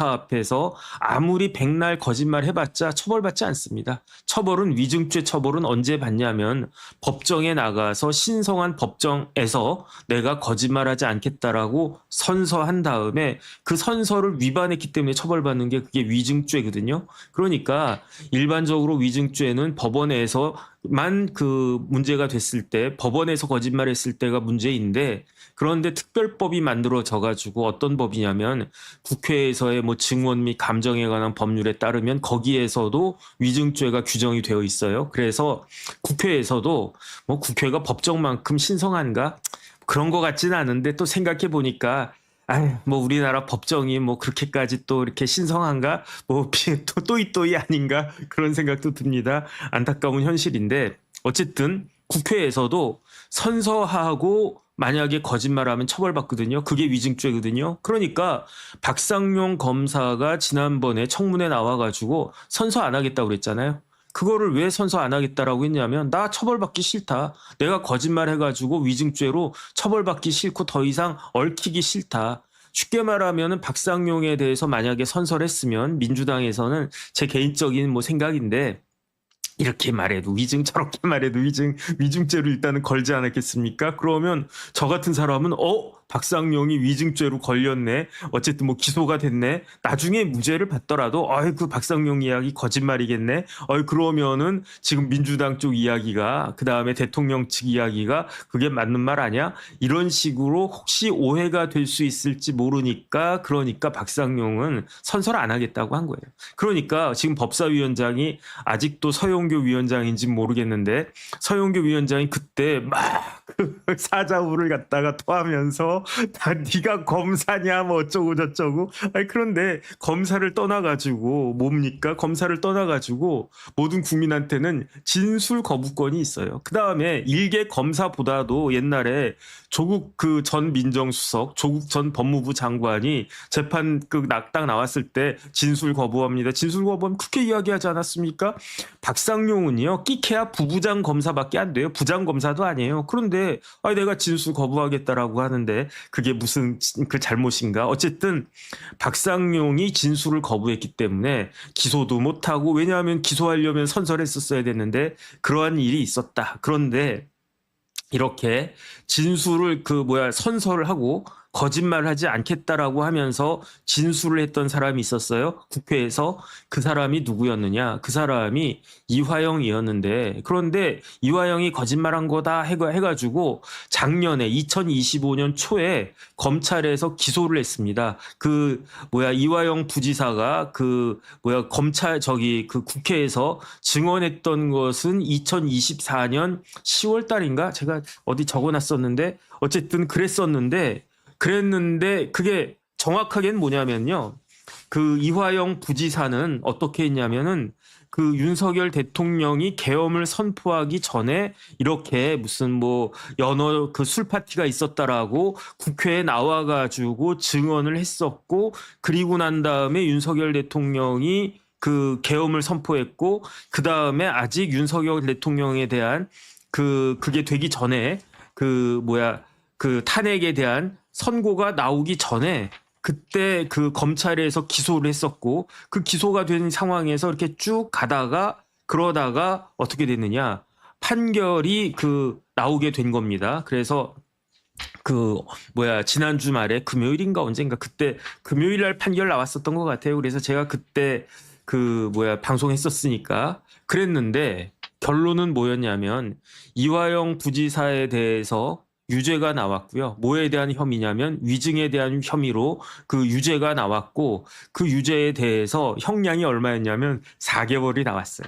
앞에서 아무리 백날 거짓말 해봤자 처벌받지 않습니다. 처벌은 위증죄 처벌은 언제 받냐면 법정에 나가서 신성한 법정에서 내가 거짓말하지 않겠다라고 선서한 다음에 그 선서를 위반했기 때문에 처벌받는 게 그게 위증죄거든요. 그러니까 일반적으로 위증죄는 법원에서만 그 문제가 됐을 때 법원에서 거짓말했을 때가 문제인데 그런데 특별법이 만들어져 가지고 어떤 법이냐면 국회에서의 뭐 증언 및 감정에 관한 법률에 따르면 거기에서도 위증죄가 규정이 되어 있어요. 그래서 국회에서도 뭐 국회가 법정만큼 신성한가? 그런 것 같지는 않은데 또 생각해 보니까 뭐 우리나라 법정이 뭐 그렇게까지 또 이렇게 신성한가? 뭐 또 또이또이 아닌가? 그런 생각도 듭니다. 안타까운 현실인데 어쨌든 국회에서도 선서하고 만약에 거짓말하면 처벌받거든요. 그게 위증죄거든요. 그러니까 박상용 검사가 지난번에 청문회 나와가지고 선서 안 하겠다고 그랬잖아요. 그거를 왜 선서 안 하겠다라고 했냐면 나 처벌받기 싫다. 내가 거짓말해가지고 위증죄로 처벌받기 싫고 더 이상 얽히기 싫다. 쉽게 말하면 박상용에 대해서 만약에 선서를 했으면 민주당에서는 제 개인적인 뭐 생각인데 이렇게 말해도 위증 저렇게 말해도 위증죄로 일단은 걸지 않았겠습니까? 그러면 저 같은 사람은 박상용이 위증죄로 걸렸네. 어쨌든 뭐 기소가 됐네. 나중에 무죄를 받더라도 그 박상용 이야기 거짓말이겠네. 그러면은 지금 민주당 쪽 이야기가 그다음에 대통령 측 이야기가 그게 맞는 말 아니야? 이런 식으로 혹시 오해가 될 수 있을지 모르니까 그러니까 박상용은 선서를 안 하겠다고 한 거예요. 그러니까 지금 법사위원장이 아직도 서영교 위원장인지 모르겠는데 서영교 위원장이 그때 막 사자후를 갖다가 토하면서 다 네가 검사냐 뭐 어쩌고 저쩌고 그런데 검사를 떠나가지고 뭡니까? 검사를 떠나가지고 모든 국민한테는 진술 거부권이 있어요. 그 다음에 일개 검사보다도 옛날에 조국 그 전 민정수석, 조국 전 법무부 장관이 재판 딱 나왔을 때 진술 거부합니다. 진술 거부하면 그렇게 이야기하지 않았습니까? 박상용은요, 끼케야 부부장 검사밖에 안 돼요. 부장 검사도 아니에요. 그런데 내가 진술 거부하겠다라고 하는데 그게 무슨 그 잘못인가? 어쨌든 박상용이 진술을 거부했기 때문에 기소도 못하고 왜냐하면 기소하려면 선설했었어야 됐는데 그러한 일이 있었다. 그런데 이렇게 진술을 선서를 하고 거짓말을 하지 않겠다라고 하면서 진술을 했던 사람이 있었어요. 국회에서. 그 사람이 누구였느냐? 그 사람이 이화영이었는데 그런데 이화영이 거짓말한 거다 해가지고 작년에 2025년 초에 검찰에서 기소를 했습니다. 이화영 부지사가 검찰 그 국회에서 증언했던 것은 2024년 10월 달인가? 제가 어디 적어놨었는데 어쨌든 그랬는데 그게 정확하게는 뭐냐면요. 그 이화영 부지사는 어떻게 했냐면은 그 윤석열 대통령이 계엄을 선포하기 전에 이렇게 무슨 연어 술 파티가 있었다라고 국회에 나와가지고 증언을 했었고 그리고 난 다음에 윤석열 대통령이 그 계엄을 선포했고 그 다음에 아직 윤석열 대통령에 대한 그게 되기 전에 탄핵에 대한 선고가 나오기 전에 그때 그 검찰에서 기소를 했었고 그 기소가 된 상황에서 이렇게 쭉 그러다가 어떻게 됐느냐 판결이 나오게 된 겁니다. 그래서 지난주 말에 금요일인가 언젠가 그때 금요일 날 판결 나왔었던 것 같아요. 그래서 제가 그때 방송했었으니까 그랬는데 결론은 뭐였냐면 이화영 부지사에 대해서 유죄가 나왔고요. 뭐에 대한 혐의냐면 위증에 대한 혐의로 그 유죄가 나왔고 그 유죄에 대해서 형량이 얼마였냐면 4개월이 나왔어요.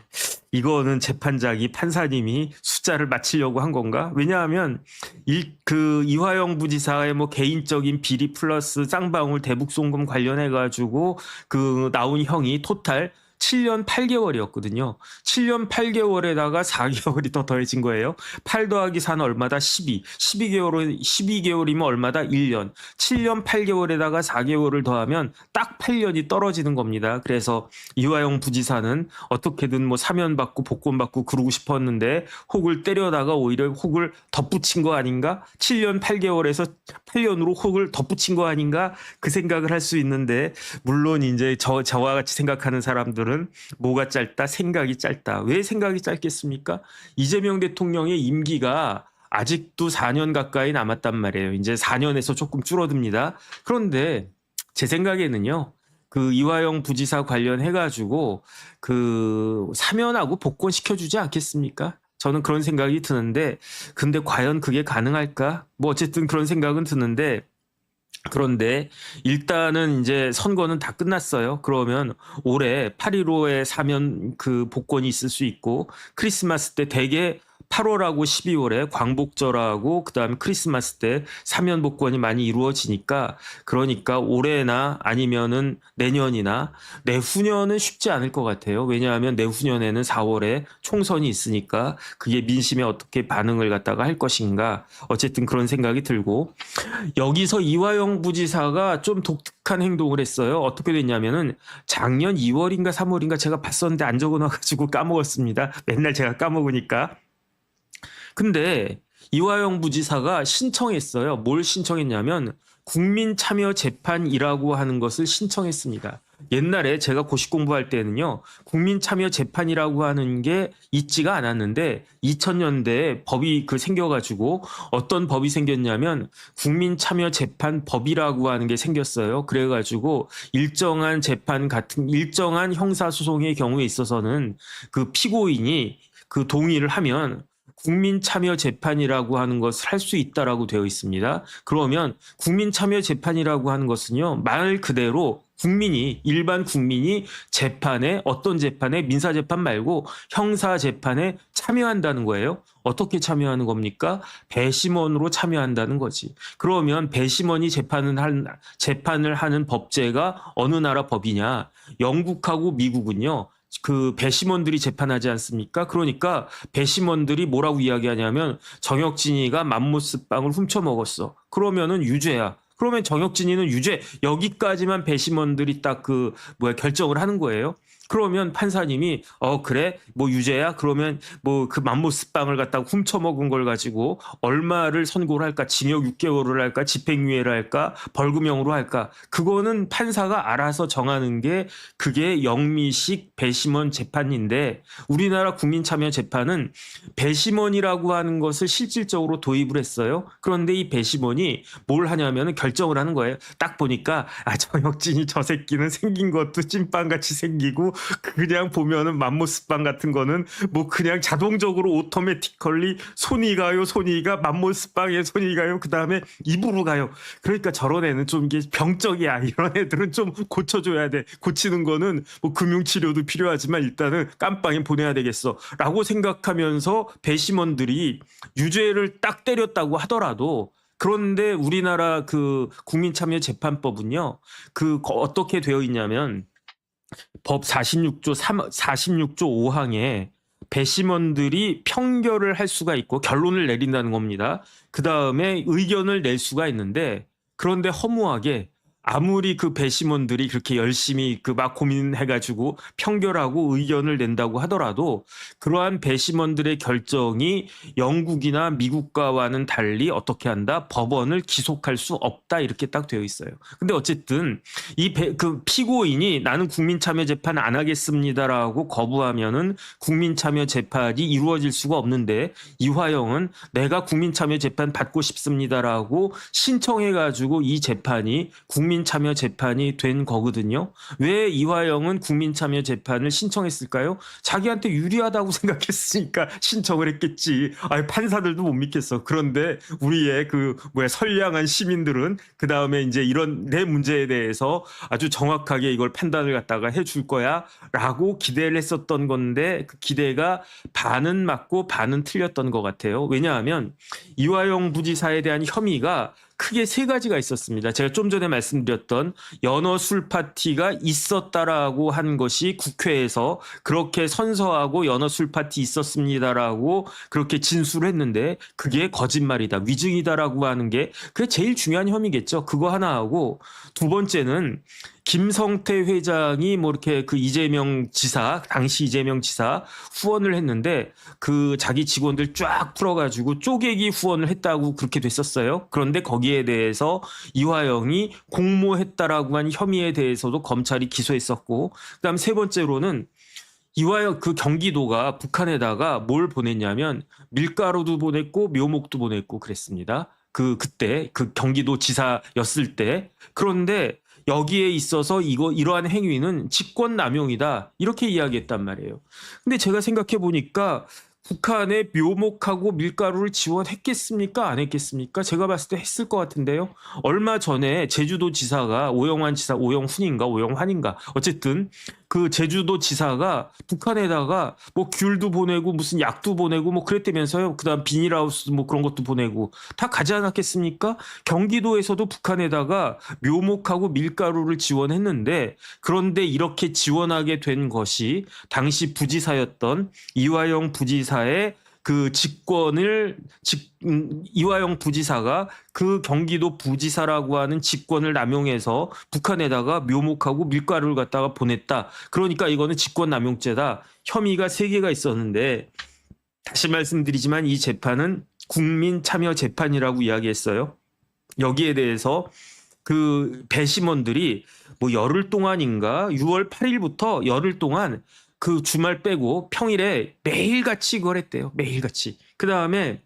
이거는 재판장이 판사님이 숫자를 맞추려고 한 건가? 왜냐하면 이화영 부지사의 개인적인 비리 플러스 쌍방울 대북송금 관련해 가지고 나온 형이 토탈 7년 8개월이었거든요. 7년 8개월에다가 4개월이 더 더해진 거예요. 8 더하기 4는 얼마다? 12. 12개월이면 얼마다? 1년. 7년 8개월에다가 4개월을 더하면 딱 8년이 떨어지는 겁니다. 그래서 이화영 부지사는 어떻게든 뭐 사면 받고 복권 받고 그러고 싶었는데 혹을 때려다가 오히려 혹을 덧붙인 거 아닌가? 7년 8개월에서 8년으로 혹을 덧붙인 거 아닌가? 그 생각을 할 수 있는데, 물론 이제 저와 같이 생각하는 사람들은 뭐가 짧다? 생각이 짧다. 왜 생각이 짧겠습니까? 이재명 대통령의 임기가 아직도 4년 가까이 남았단 말이에요. 이제 4년에서 조금 줄어듭니다. 그런데 제 생각에는요, 그 이화영 부지사 관련해가지고 그 사면하고 복권 시켜주지 않겠습니까? 저는 그런 생각이 드는데, 근데 과연 그게 가능할까? 뭐 어쨌든 그런 생각은 드는데, 그런데 일단은 이제 선거는 다 끝났어요. 그러면 올해 8.15에 사면 그 복권이 있을 수 있고, 크리스마스 때 대개 8월하고 12월에 광복절하고 그다음에 크리스마스 때 사면 복권이 많이 이루어지니까, 그러니까 올해나 아니면은 내년이나 내후년은 쉽지 않을 것 같아요. 왜냐하면 내후년에는 4월에 총선이 있으니까 그게 민심에 어떻게 반응을 갖다가 할 것인가, 어쨌든 그런 생각이 들고, 여기서 이화영 부지사가 좀 독특한 행동을 했어요. 어떻게 됐냐면은 작년 2월인가 3월인가 제가 봤었는데 안 적어놔가지고 까먹었습니다. 맨날 제가 까먹으니까. 근데 이화영 부지사가 신청했어요. 뭘 신청했냐면 국민참여재판이라고 하는 것을 신청했습니다. 옛날에 제가 고시 공부할 때는요, 국민참여재판이라고 하는 게 있지가 않았는데 2000년대에 법이 생겨가지고, 어떤 법이 생겼냐면 국민참여재판법이라고 하는 게 생겼어요. 그래가지고 일정한 재판 같은 일정한 형사소송의 경우에 있어서는 그 피고인이 그 동의를 하면 국민참여재판이라고 하는 것을 할 수 있다라고 되어 있습니다. 그러면 국민참여재판이라고 하는 것은요, 말 그대로 일반 국민이 어떤 재판에, 민사재판 말고 형사재판에 참여한다는 거예요. 어떻게 참여하는 겁니까? 배심원으로 참여한다는 거지. 그러면 배심원이 재판을 하는 법제가 어느 나라 법이냐? 영국하고 미국은요, 그 배심원들이 재판하지 않습니까? 그러니까 배심원들이 뭐라고 이야기하냐면, 정혁진이가 맘모스 빵을 훔쳐 먹었어. 그러면은 유죄야. 그러면 정혁진이는 유죄. 여기까지만 배심원들이 딱 결정을 하는 거예요. 그러면 판사님이 그래 뭐 유죄야, 그러면 뭐 그 맘모스 빵을 갖다가 훔쳐 먹은 걸 가지고 얼마를 선고를 할까, 징역 6개월을 할까, 집행유예를 할까, 벌금형으로 할까, 그거는 판사가 알아서 정하는 게 그게 영미식 배심원 재판인데, 우리나라 국민참여재판은 배심원이라고 하는 것을 실질적으로 도입을 했어요. 그런데 이 배심원이 뭘 하냐면은 결정을 하는 거예요. 딱 보니까 정혁진이 저 새끼는 생긴 것도 찐빵같이 생기고, 그냥 보면은 맘모스빵 같은 거는 뭐 그냥 자동적으로 오토매티컬리 손이 가요. 맘모스빵에 손이 가요. 그 다음에 입으로 가요. 그러니까 저런 애는 좀 이게 병적이야. 이런 애들은 좀 고쳐줘야 돼. 고치는 거는 뭐 금융치료도 필요하지만 일단은 깜빵에 보내야 되겠어 라고 생각하면서 배심원들이 유죄를 딱 때렸다고 하더라도, 그런데 우리나라 그 국민참여재판법은요, 어떻게 되어 있냐면 법 46조 5항에 배심원들이 평결을 할 수가 있고 결론을 내린다는 겁니다. 그 다음에 의견을 낼 수가 있는데, 그런데 허무하게 아무리 그 배심원들이 그렇게 열심히 막 고민해가지고 평결하고 의견을 낸다고 하더라도, 그러한 배심원들의 결정이 영국이나 미국과는 달리 어떻게 한다? 법원을 기속할 수 없다, 이렇게 딱 되어 있어요. 근데 어쨌든 피고인이 나는 국민참여재판 안 하겠습니다라고 거부하면은 국민참여재판이 이루어질 수가 없는데, 이화영은 내가 국민참여재판 받고 싶습니다라고 신청해가지고 이 재판이 국민참여재판이 된 거거든요. 왜 이화영은 국민참여재판을 신청했을까요? 자기한테 유리하다고 생각했으니까 신청을 했겠지. 판사들도 못 믿겠어. 그런데 우리의 선량한 시민들은 그 다음에 이제 이런 내 문제에 대해서 아주 정확하게 이걸 판단을 갖다가 해줄 거야 라고 기대를 했었던 건데, 그 기대가 반은 맞고 반은 틀렸던 것 같아요. 왜냐하면 이화영 부지사에 대한 혐의가 크게 세 가지가 있었습니다. 제가 좀 전에 말씀드렸던 연어 술 파티가 있었다라고 한 것이 국회에서 그렇게 선서하고 연어 술 파티 있었습니다라고 그렇게 진술을 했는데 그게 거짓말이다, 위증이다라고 하는 게 그게 제일 중요한 혐의겠죠. 그거 하나 하고 두 번째는 김성태 회장이 뭐 이렇게 그 이재명 지사, 당시 이재명 지사 후원을 했는데 그 자기 직원들 쫙 풀어가지고 쪼개기 후원을 했다고 그렇게 됐었어요. 그런데 거기에 대해서 이화영이 공모했다라고 한 혐의에 대해서도 검찰이 기소했었고, 그다음 세 번째로는 이화영 그 경기도가 북한에다가 뭘 보냈냐면 밀가루도 보냈고 묘목도 보냈고 그랬습니다. 그때 그 경기도 지사였을 때. 그런데 여기에 있어서 이러한 행위는 직권남용이다 이렇게 이야기했단 말이에요. 근데 제가 생각해 보니까 북한에 묘목하고 밀가루를 지원했겠습니까? 안 했겠습니까? 제가 봤을 때 했을 것 같은데요. 얼마 전에 제주도 지사가 오영환 지사, 오영환인가 어쨌든 그 제주도 지사가 북한에다가 뭐 귤도 보내고 무슨 약도 보내고 뭐 그랬다면서요. 그다음 비닐하우스 뭐 그런 것도 보내고 다 가지 않았겠습니까? 경기도에서도 북한에다가 묘목하고 밀가루를 지원했는데, 그런데 이렇게 지원하게 된 것이 당시 부지사였던 이화영 부지사의 그 직권을 이화영 부지사가 그 경기도 부지사라고 하는 직권을 남용해서 북한에다가 묘목하고 밀가루를 갖다가 보냈다. 그러니까 이거는 직권남용죄다. 혐의가 세 개가 있었는데, 다시 말씀드리지만 이 재판은 국민참여재판이라고 이야기했어요. 여기에 대해서 그 배심원들이 뭐 열흘 동안인가 6월 8일부터 열흘 동안 그 주말 빼고 평일에 매일같이 그걸 했대요. 매일같이. 그 다음에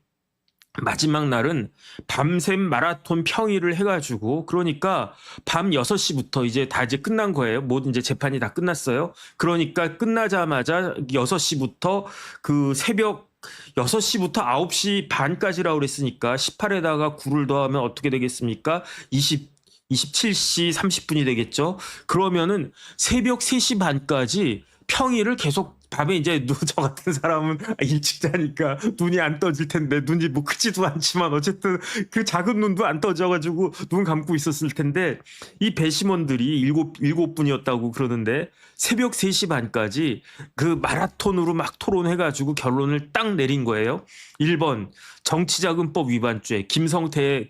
마지막 날은 밤샘 마라톤 평일을 해가지고, 그러니까 밤 6시부터 이제 끝난 거예요. 모든 이제 재판이 다 끝났어요. 그러니까 끝나자마자 6시부터 그 새벽 6시부터 9시 반까지라고 그랬으니까 18에다가 9를 더하면 어떻게 되겠습니까? 27시 30분이 되겠죠. 그러면은 새벽 3시 반까지 평일을 계속, 밤에 이제 저 같은 사람은 일찍 자니까 눈이 안 떠질 텐데, 눈이 뭐 크지도 않지만 어쨌든 그 작은 눈도 안 떠져가지고 눈 감고 있었을 텐데, 이 배심원들이 일곱 분이었다고 그러는데 새벽 3시 반까지 그 마라톤으로 막 토론해가지고 결론을 딱 내린 거예요. 1번 정치자금법 위반죄, 김성태의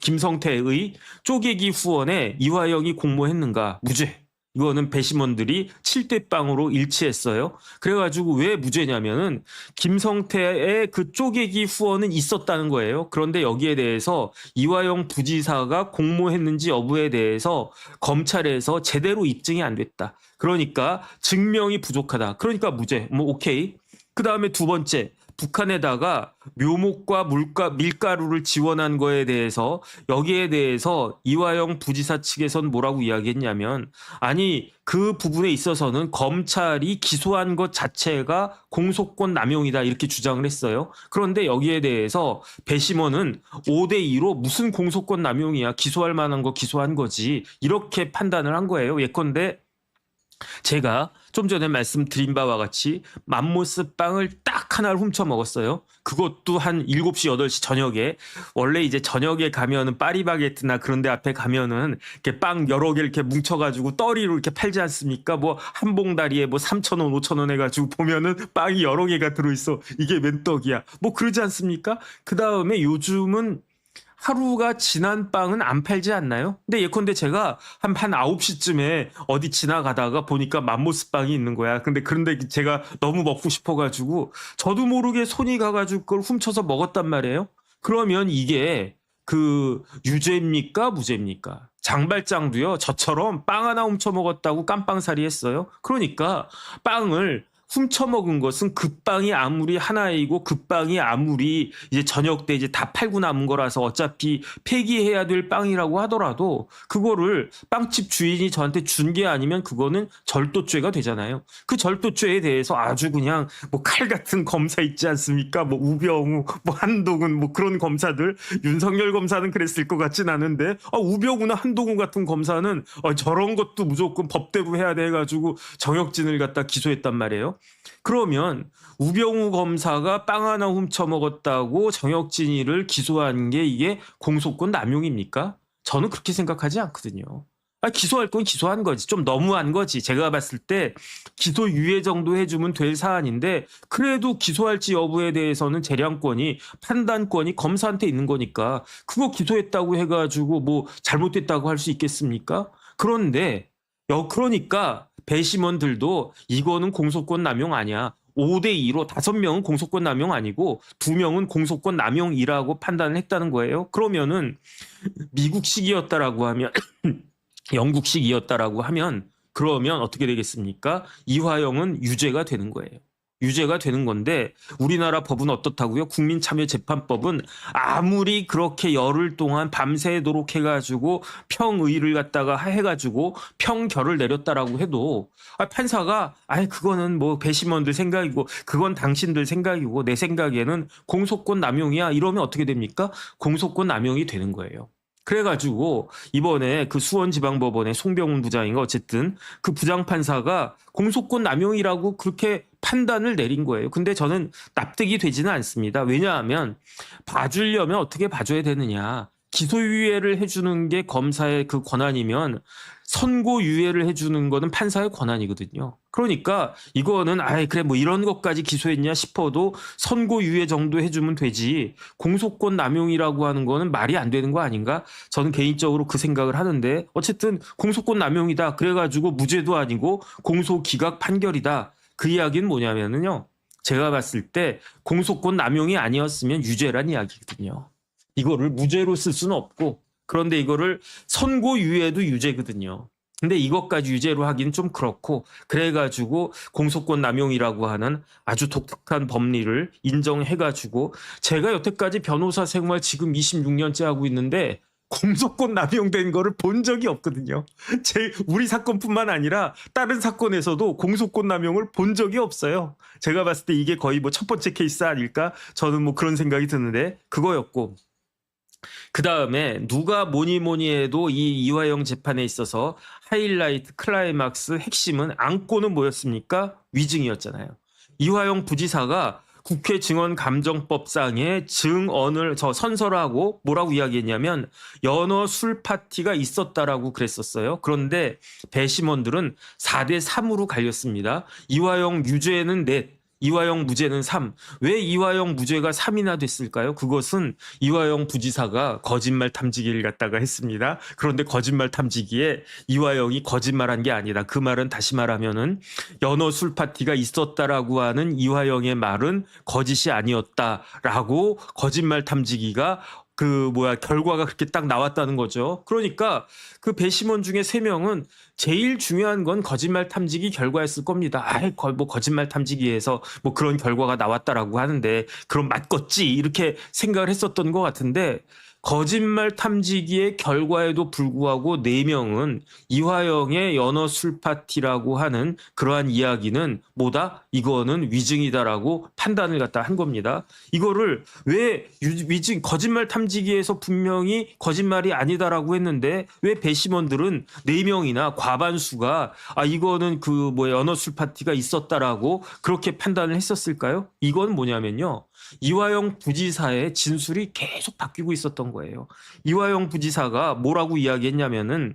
쪼개기 후원에 이화영이 공모했는가? 무죄. 이거는 배심원들이 7대 0으로 일치했어요. 그래가지고 왜 무죄냐면은 김성태의 그 쪼개기 후원은 있었다는 거예요. 그런데 여기에 대해서 이화영 부지사가 공모했는지 여부에 대해서 검찰에서 제대로 입증이 안 됐다. 그러니까 증명이 부족하다. 그러니까 무죄. 뭐 오케이. 그 다음에 두 번째, 북한에다가 묘목과 밀가루를 지원한 거에 대해서, 여기에 대해서 이화영 부지사 측에선 뭐라고 이야기했냐면, 아니 그 부분에 있어서는 검찰이 기소한 것 자체가 공소권 남용이다 이렇게 주장을 했어요. 그런데 여기에 대해서 배심원은 5대2로 무슨 공소권 남용이야, 기소할 만한 거 기소한 거지, 이렇게 판단을 한 거예요. 예컨대 제가 좀 전에 말씀드린 바와 같이 맘모스 빵을 딱 하나를 훔쳐 먹었어요. 그것도 한 7시, 8시 저녁에. 원래 이제 저녁에 가면은 파리바게트나 그런 데 앞에 가면은 이렇게 빵 여러 개 이렇게 뭉쳐가지고 떠리로 이렇게 팔지 않습니까? 뭐 한 봉다리에 뭐 3,000원, 5,000원 해가지고 보면은 빵이 여러 개가 들어있어. 이게 웬 떡이야. 뭐 그러지 않습니까? 그 다음에 요즘은 하루가 지난 빵은 안 팔지 않나요? 근데 예컨대 제가 한 9시쯤에 어디 지나가다가 보니까 맘모스 빵이 있는 거야. 그런데 제가 너무 먹고 싶어가지고 저도 모르게 손이 가가지고 그걸 훔쳐서 먹었단 말이에요. 그러면 이게 그 유죄입니까? 무죄입니까? 장발장도요, 저처럼 빵 하나 훔쳐 먹었다고 깜빵살이 했어요. 그러니까 빵을 훔쳐먹은 것은 그 빵이 아무리 하나이고 그 빵이 아무리 이제 저녁 때 이제 다 팔고 남은 거라서 어차피 폐기해야 될 빵이라고 하더라도 그거를 빵집 주인이 저한테 준 게 아니면 그거는 절도죄가 되잖아요. 그 절도죄에 대해서 아주 그냥 뭐 칼 같은 검사 있지 않습니까? 뭐 우병우, 뭐 한동훈, 뭐 그런 검사들, 윤석열 검사는 그랬을 것 같진 않은데, 우병우나 한동훈 같은 검사는 저런 것도 무조건 법대로 해야 돼 가지고 정혁진을 갖다 기소했단 말이에요. 그러면 우병우 검사가 빵 하나 훔쳐 먹었다고 정혁진이를 기소한 게 이게 공소권 남용입니까? 저는 그렇게 생각하지 않거든요. 기소할 건 기소한 거지. 좀 너무한 거지. 제가 봤을 때 기소유예 정도 해주면 될 사안인데 그래도 기소할지 여부에 대해서는 재량권이 판단권이 검사한테 있는 거니까 그거 기소했다고 해가지고 뭐 잘못됐다고 할 수 있겠습니까? 그런데 그러니까 배심원들도 이거는 공소권 남용 아니야. 5대2로 5명은 공소권 남용 아니고 2명은 공소권 남용이라고 판단을 했다는 거예요. 그러면은 미국식이었다라고 하면 영국식이었다라고 하면 그러면 어떻게 되겠습니까? 이화영은 유죄가 되는 거예요. 유죄가 되는 건데 우리나라 법은 어떻다고요? 국민참여재판법은 아무리 그렇게 열흘 동안 밤새도록 해가지고 평의를 갖다가 해가지고 평결을 내렸다라고 해도 판사가 그거는 뭐 배심원들 생각이고 그건 당신들 생각이고 내 생각에는 공소권 남용이야 이러면 어떻게 됩니까? 공소권 남용이 되는 거예요. 그래가지고 이번에 그 수원지방법원의 송병훈 부장인가 어쨌든 그 부장판사가 공소권 남용이라고 그렇게 판단을 내린 거예요. 근데 저는 납득이 되지는 않습니다. 왜냐하면 봐주려면 어떻게 봐줘야 되느냐. 기소유예를 해주는 게 검사의 그 권한이면 선고유예를 해주는 거는 판사의 권한이거든요. 그러니까 이거는 그래 뭐 이런 것까지 기소했냐 싶어도 선고유예 정도 해주면 되지 공소권 남용이라고 하는 거는 말이 안 되는 거 아닌가? 저는 개인적으로 그 생각을 하는데 어쨌든 공소권 남용이다. 그래가지고 무죄도 아니고 공소기각 판결이다. 그 이야기는 뭐냐면요. 제가 봤을 때 공소권 남용이 아니었으면 유죄란 이야기거든요. 이거를 무죄로 쓸 수는 없고 그런데 이거를 선고유예도 유죄거든요. 근데 이것까지 유죄로 하기는 좀 그렇고 그래가지고 공소권 남용이라고 하는 아주 독특한 법리를 인정해가지고 제가 여태까지 변호사 생활 지금 26년째 하고 있는데 공소권 남용된 거를 본 적이 없거든요. 우리 사건뿐만 아니라 다른 사건에서도 공소권 남용을 본 적이 없어요. 제가 봤을 때 이게 거의 뭐 첫 번째 케이스 아닐까? 저는 뭐 그런 생각이 드는데 그거였고 그 다음에 누가 뭐니 해도 이 이화영 재판에 있어서 하이라이트, 클라이막스, 핵심은 안고는 뭐였습니까? 위증이었잖아요. 이화영 부지사가 국회 증언감정법상의 증언을 선서하고 뭐라고 이야기했냐면 연어 술 파티가 있었다라고 그랬었어요. 그런데 배심원들은 4대3으로 갈렸습니다. 이화영 유죄는 넷. 이화영 무죄는 3. 왜 이화영 무죄가 3이나 됐을까요? 그것은 이화영 부지사가 거짓말 탐지기를 갖다가 했습니다. 그런데 거짓말 탐지기에 이화영이 거짓말한 게 아니라 그 말은 다시 말하면은 연어 술 파티가 있었다라고 하는 이화영의 말은 거짓이 아니었다라고 거짓말 탐지기가 결과가 그렇게 딱 나왔다는 거죠. 그러니까 그 배심원 중에 3명은 제일 중요한 건 거짓말 탐지기 결과였을 겁니다. 뭐 거짓말 탐지기에서 뭐 그런 결과가 나왔다라고 하는데 그럼 맞겠지 이렇게 생각을 했었던 것 같은데 거짓말 탐지기의 결과에도 불구하고 4명은 이화영의 연어 술 파티라고 하는 그러한 이야기는 이거는 위증이다라고 판단을 갖다 한 겁니다. 이거를 왜 위증 거짓말 탐지기에서 분명히 거짓말이 아니다라고 했는데 왜 배심원들은 4명이나 과반수가 이거는 연어 술 파티가 있었다라고 그렇게 판단을 했었을까요? 이건 뭐냐면요. 이화영 부지사의 진술이 계속 바뀌고 있었던 거예요. 이화영 부지사가 뭐라고 이야기했냐면은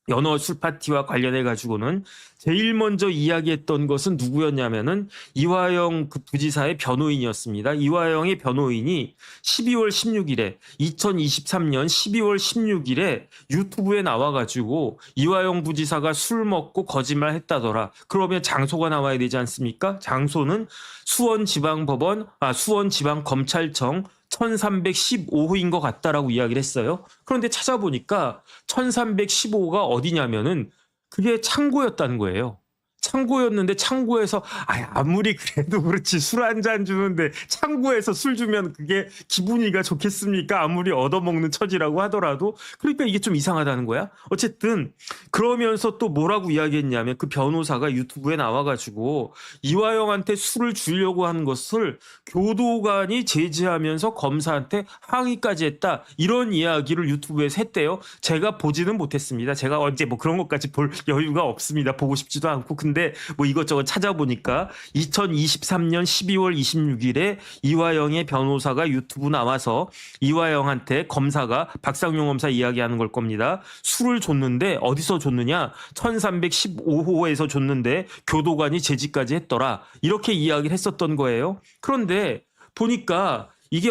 연어 술 파티와 관련해 가지고는 제일 먼저 이야기했던 것은 누구였냐면은 이화영 부지사의 변호인이었습니다. 이화영의 변호인이 2023년 12월 16일에 유튜브에 나와가지고 이화영 부지사가 술 먹고 거짓말 했다더라. 그러면 장소가 나와야 되지 않습니까? 장소는 수원지방검찰청 1315호인 것 같다라고 이야기를 했어요. 그런데 찾아보니까 1315호가 어디냐면은 그게 창고였다는 거예요. 창고였는데 창고에서 아무리 그래도 그렇지 술 한 잔 주는데 창고에서 술 주면 그게 기분이가 좋겠습니까? 아무리 얻어먹는 처지라고 하더라도 그러니까 이게 좀 이상하다는 거야. 어쨌든 그러면서 또 뭐라고 이야기했냐면 그 변호사가 유튜브에 나와가지고 이화영한테 술을 주려고 하는 것을 교도관이 제지하면서 검사한테 항의까지 했다. 이런 이야기를 유튜브에서 했대요. 제가 보지는 못했습니다. 제가 언제 뭐 그런 것까지 볼 여유가 없습니다. 보고 싶지도 않고. 근데 그런데 뭐 이것저것 찾아보니까 2023년 12월 26일에 이화영의 변호사가 유튜브 나와서 이화영한테 검사가 박상용 검사 이야기하는 걸 겁니다. 술을 줬는데 어디서 줬느냐? 1315호에서 줬는데 교도관이 제지까지 했더라. 이렇게 이야기를 했었던 거예요. 그런데 보니까 이게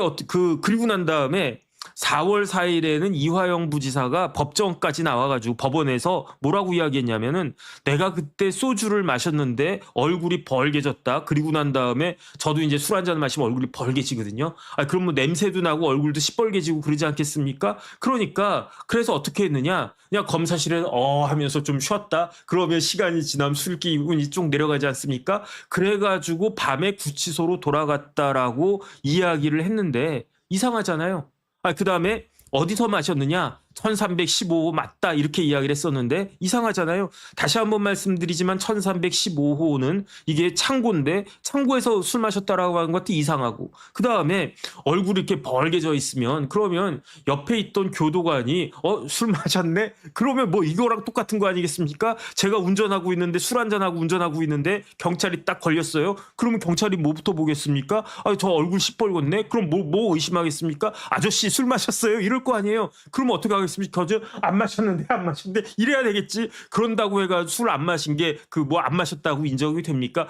그리고 난 다음에 4월 4일에는 이화영 부지사가 법정까지 나와가지고 법원에서 뭐라고 이야기했냐면은 내가 그때 소주를 마셨는데 얼굴이 벌게졌다. 그리고 난 다음에 저도 이제 술 한잔 마시면 얼굴이 벌게지거든요. 그럼 뭐 냄새도 나고 얼굴도 시뻘개지고 그러지 않겠습니까? 그러니까 그래서 어떻게 했느냐? 그냥 검사실에 하면서 좀 쉬었다. 그러면 시간이 지나면 술 기운이 쭉 내려가지 않습니까? 그래가지고 밤에 구치소로 돌아갔다라고 이야기를 했는데 이상하잖아요. 그 다음에 어디서 마셨느냐? 1315호 맞다 이렇게 이야기를 했었는데 이상하잖아요. 다시 한번 말씀드리지만 1315호는 이게 창고인데 창고에서 술 마셨다라고 하는 것도 이상하고 그 다음에 얼굴이 이렇게 벌게져 있으면 그러면 옆에 있던 교도관이 술 마셨네? 그러면 뭐 이거랑 똑같은 거 아니겠습니까? 제가 운전하고 있는데 술 한잔하고 운전하고 있는데 경찰이 딱 걸렸어요. 그러면 경찰이 뭐부터 보겠습니까? 저 얼굴 시뻘겋네? 그럼 뭐 의심하겠습니까? 아저씨 술 마셨어요? 이럴 거 아니에요. 그러면 어떻게 하겠습니까? 안 마셨는데 이래야 되겠지. 그런다고 해가 술 안 마신 게 안 마셨다고 인정이 됩니까?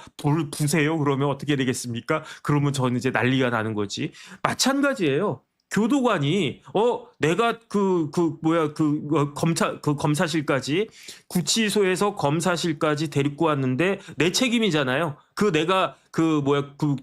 부세요. 그러면 어떻게 되겠습니까? 그러면 저는 이제 난리가 나는 거지. 마찬가지예요. 교도관이 내가 검사실까지 구치소에서 검사실까지 데리고 왔는데 내 책임이잖아요. 내가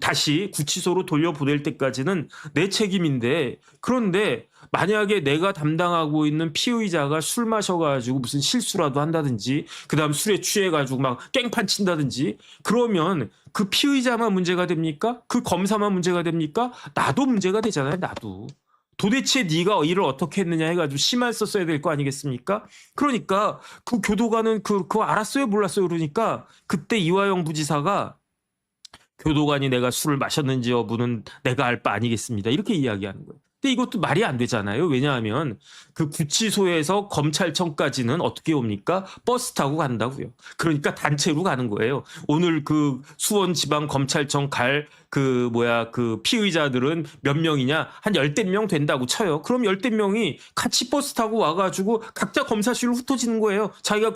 다시 구치소로 돌려보낼 때까지는 내 책임인데 그런데 만약에 내가 담당하고 있는 피의자가 술 마셔가지고 무슨 실수라도 한다든지 그다음 술에 취해가지고 막 깽판 친다든지 그러면 그 피의자만 문제가 됩니까? 그 검사만 문제가 됩니까? 나도 문제가 되잖아요. 나도. 도대체 네가 일을 어떻게 했느냐 해가지고 심한 썼어야 될 거 아니겠습니까? 그러니까 그 교도관은 그거 알았어요 몰랐어요 그러니까 그때 이화영 부지사가 교도관이 내가 술을 마셨는지 여부는 내가 알 바 아니겠습니다. 이렇게 이야기하는 거예요. 근데 이것도 말이 안 되잖아요. 왜냐하면 그 구치소에서 검찰청까지는 어떻게 옵니까? 버스 타고 간다고요. 그러니까 단체로 가는 거예요. 오늘 수원지방검찰청 갈 피의자들은 몇 명이냐? 한 10명 된다고 쳐요. 그럼 10명이 같이 버스 타고 와가지고 각자 검사실로 흩어지는 거예요. 자기가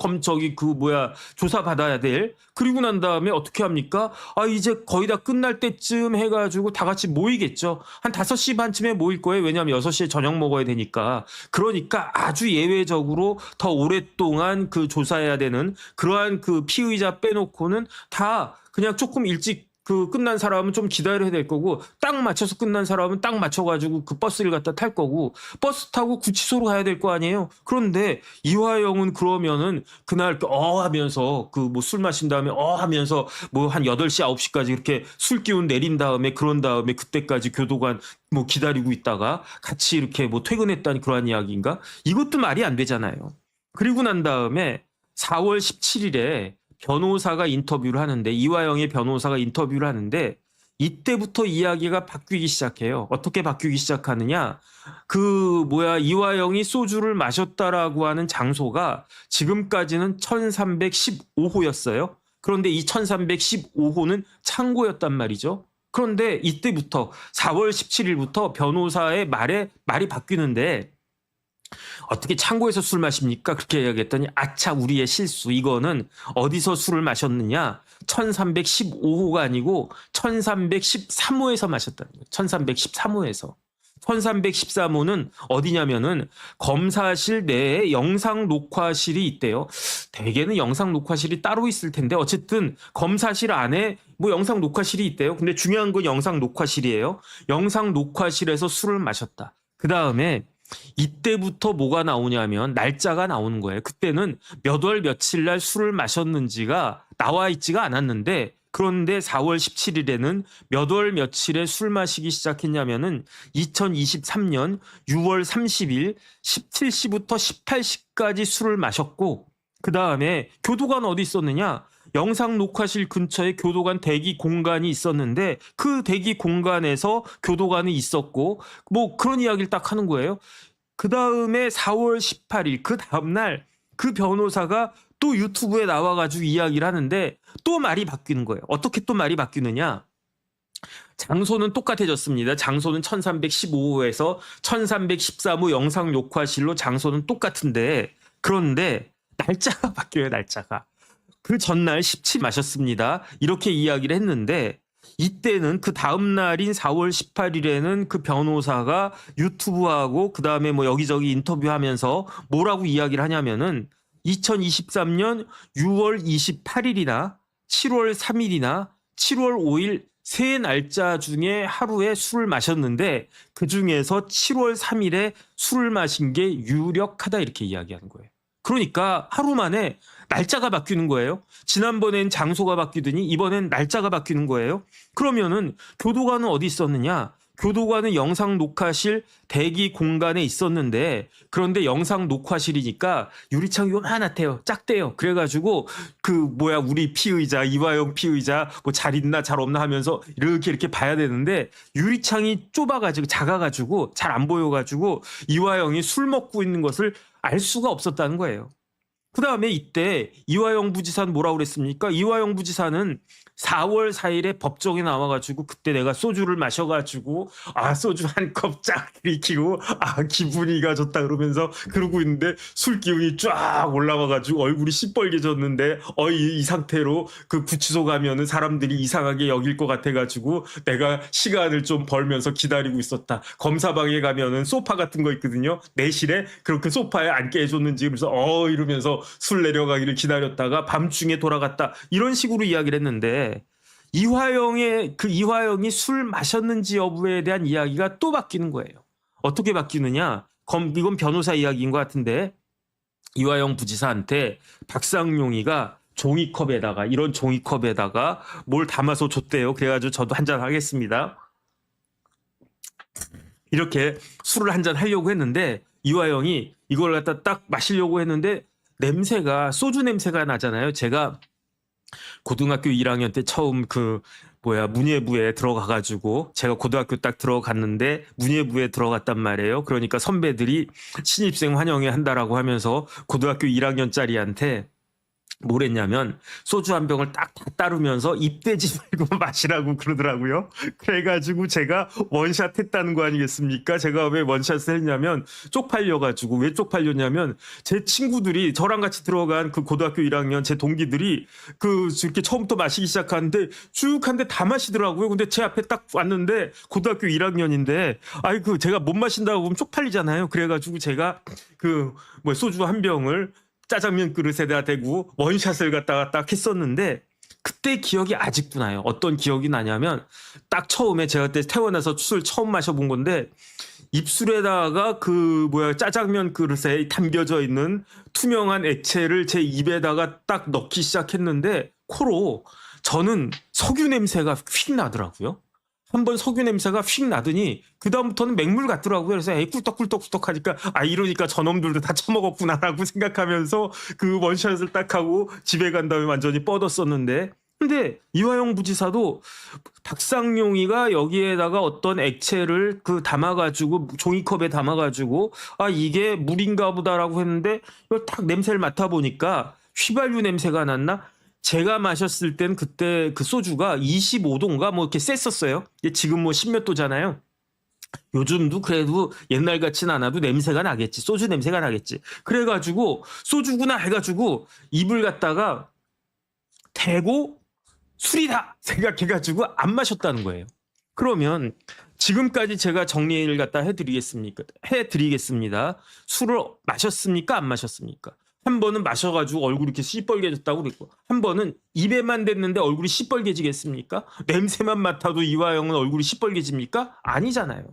조사받아야 될. 그리고 난 다음에 어떻게 합니까? 이제 거의 다 끝날 때쯤 해가지고 다 같이 모이겠죠. 한 5시 반쯤에 모일 거예요. 왜냐하면 6시에 저녁 먹어야 되니까. 그러니까 아주 예외적으로 더 오랫동안 조사해야 되는 그러한 피의자 빼놓고는 다 그냥 조금 일찍 끝난 사람은 좀 기다려야 될 거고 딱 맞춰서 끝난 사람은 딱 맞춰가지고 그 버스를 갖다 탈 거고 버스 타고 구치소로 가야 될 거 아니에요. 그런데 이화영은 그러면은 그날 하면서 술 마신 다음에 하면서 한 8시 9시까지 이렇게 술 기운 내린 다음에 그런 다음에 그때까지 교도관 기다리고 있다가 같이 이렇게 퇴근했다는 그러한 이야기인가? 이것도 말이 안 되잖아요. 그리고 난 다음에 4월 17일에 변호사가 인터뷰를 하는데 이화영의 변호사가 인터뷰를 하는데 이때부터 이야기가 바뀌기 시작해요. 어떻게 바뀌기 시작하느냐? 이화영이 소주를 마셨다라고 하는 장소가 지금까지는 1315호였어요. 그런데 이 1315호는 창고였단 말이죠. 그런데 이때부터 4월 17일부터 변호사의 말이 바뀌는데 어떻게 창고에서 술 마십니까? 그렇게 이야기했더니 아차 우리의 실수. 이거는 어디서 술을 마셨느냐? 1315호가 아니고 1313호에서 마셨다는 거예요. 1313호에서. 1313호는 어디냐면은 검사실 내에 영상 녹화실이 있대요. 대개는 영상 녹화실이 따로 있을 텐데 어쨌든 검사실 안에 영상 녹화실이 있대요. 근데 중요한 건 영상 녹화실이에요. 영상 녹화실에서 술을 마셨다. 그 다음에 이때부터 뭐가 나오냐면 날짜가 나오는 거예요. 그때는 몇 월 며칠 날 술을 마셨는지가 나와 있지가 않았는데 그런데 4월 17일에는 몇 월 며칠에 술 마시기 시작했냐면은 2023년 6월 30일 17시부터 18시까지 술을 마셨고 그 다음에 교도관 어디 있었느냐? 영상 녹화실 근처에 교도관 대기 공간이 있었는데 그 대기 공간에서 교도관이 있었고 그런 이야기를 딱 하는 거예요. 그 다음에 4월 18일 그 다음날 그 변호사가 또 유튜브에 나와가지고 이야기를 하는데 또 말이 바뀌는 거예요. 어떻게 또 말이 바뀌느냐? 장소는 똑같아졌습니다. 장소는 1315호에서 1313호 영상 녹화실로 장소는 똑같은데 그런데 날짜가 바뀌어요. 날짜가. 그 전날 17 마셨습니다. 이렇게 이야기를 했는데 이때는 그 다음 날인 4월 18일에는 그 변호사가 유튜브하고 그 다음에 뭐 여기저기 인터뷰하면서 뭐라고 이야기를 하냐면은 2023년 6월 28일이나 7월 3일이나 7월 5일 세 날짜 중에 하루에 술을 마셨는데 그 중에서 7월 3일에 술을 마신 게 유력하다 이렇게 이야기하는 거예요. 그러니까 하루 만에 날짜가 바뀌는 거예요. 지난번엔 장소가 바뀌더니 이번엔 날짜가 바뀌는 거예요. 그러면은 교도관은 어디 있었느냐? 교도관은 영상 녹화실 대기 공간에 있었는데 그런데 영상 녹화실이니까 유리창이 요만하대요. 작대요. 그래가지고 우리 피의자 이화영 피의자 뭐 잘 있나 잘 없나 하면서 이렇게 봐야 되는데 유리창이 좁아가지고 작아가지고 잘 안 보여가지고 이화영이 술 먹고 있는 것을 알 수가 없었다는 거예요. 그 다음에 이때 이화영 부지사는 뭐라고 그랬습니까? 이화영 부지사는 4월 4일에 법정에 나와가지고 그때 내가 소주를 마셔가지고 소주 한 컵 쫙 들이키고 기분이가 좋다 그러면서 그러고 있는데 술 기운이 쫙 올라와가지고 얼굴이 시뻘개졌는데 이 상태로 그 구치소 가면은 사람들이 이상하게 여길 것 같아가지고 내가 시간을 좀 벌면서 기다리고 있었다. 검사방에 가면은 소파 같은 거 있거든요. 내실에 그렇게 소파에 앉게 해줬는지 그래서 이러면서 술 내려가기를 기다렸다가 밤중에 돌아갔다. 이런 식으로 이야기를 했는데 이화영이 술 마셨는지 여부에 대한 이야기가 또 바뀌는 거예요. 어떻게 바뀌느냐? 이건 변호사 이야기인 것 같은데 이화영 부지사한테 박상용이가 이런 종이컵에다가 뭘 담아서 줬대요. 그래가지고 저도 한잔 하겠습니다. 이렇게 술을 한잔 하려고 했는데 이화영이 이걸 갖다 딱 마시려고 했는데 소주 냄새가 나잖아요. 제가 고등학교 1학년 때 처음 문예부에 들어가가지고 제가 고등학교 딱 들어갔는데 문예부에 들어갔단 말이에요. 그러니까 선배들이 신입생 환영회 한다라고 하면서 고등학교 1학년짜리한테 뭘 했냐면 소주 한 병을 딱 따르면서 입대지 말고 마시라고 그러더라고요. 그래가지고 제가 원샷 했다는 거 아니겠습니까? 제가 왜 원샷을 했냐면 쪽팔려가지고 왜 쪽팔렸냐면 제 친구들이 저랑 같이 들어간 그 고등학교 1학년 제 동기들이 이렇게 처음부터 마시기 시작하는데 쭉 한데 다 마시더라고요. 근데 제 앞에 딱 왔는데 고등학교 1학년인데 제가 못 마신다고 하면 쪽팔리잖아요. 그래가지고 제가 소주 한 병을 짜장면 그릇에다 대고 원샷을 갖다가 딱 했었는데 그때 기억이 아직도 나요. 어떤 기억이 나냐면 딱 처음에 제가 그때 태어나서 술 처음 마셔본 건데 입술에다가 짜장면 그릇에 담겨져 있는 투명한 액체를 제 입에다가 딱 넣기 시작했는데 코로 저는 석유 냄새가 휙 나더라고요. 한번 석유 냄새가 휙 나더니 그다음부터는 맹물 같더라고요. 그래서 꿀떡꿀떡꿀떡 하니까 이러니까 저놈들도 다 처먹었구나라고 생각하면서 그 원샷을 딱 하고 집에 간 다음에 완전히 뻗었었는데 근데 이화영 부지사도 박상용이가 여기에다가 어떤 액체를 담아가지고 종이컵에 담아가지고 이게 물인가 보다라고 했는데 이걸 딱 냄새를 맡아보니까 휘발유 냄새가 났나? 제가 마셨을 땐 그때 그 소주가 25도인가 이렇게 셌었어요. 지금 10몇 도잖아요. 요즘도 그래도 옛날 같진 않아도 냄새가 나겠지. 소주 냄새가 나겠지. 그래가지고 소주구나 해가지고 입을 갖다가 대고 술이다 생각해가지고 안 마셨다는 거예요. 그러면 지금까지 제가 정리를 갖다 해드리겠습니다. 술을 마셨습니까? 안 마셨습니까? 한 번은 마셔가지고 얼굴이 이렇게 시뻘개졌다고 그랬고 한 번은 입에만 댔는데 얼굴이 시뻘개지겠습니까? 냄새만 맡아도 이화영은 얼굴이 시뻘개집니까? 아니잖아요.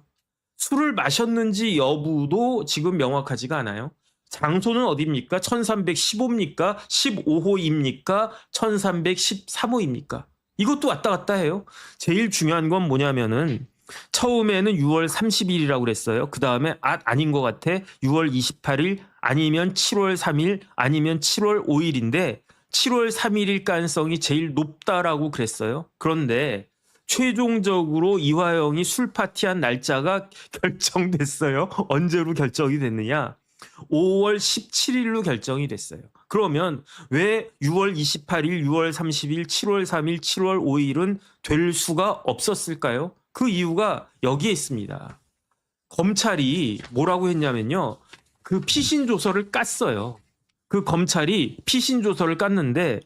술을 마셨는지 여부도 지금 명확하지가 않아요. 장소는 어디입니까? 1315입니까? 15호입니까? 1313호입니까? 이것도 왔다 갔다 해요. 제일 중요한 건 뭐냐면은 처음에는 6월 30일이라고 그랬어요. 그 다음에 아닌 것 같아. 6월 28일 아니면 7월 3일 아니면 7월 5일인데 7월 3일일 가능성이 제일 높다라고 그랬어요. 그런데 최종적으로 이화영이 술 파티한 날짜가 결정됐어요. 언제로 결정이 됐느냐? 5월 17일로 결정이 됐어요. 그러면 왜 6월 28일, 6월 30일, 7월 3일, 7월 5일은 될 수가 없었을까요? 그 이유가 여기에 있습니다. 검찰이 뭐라고 했냐면요. 그 피신 조서를 깠어요. 그 검찰이 피신 조서를 깠는데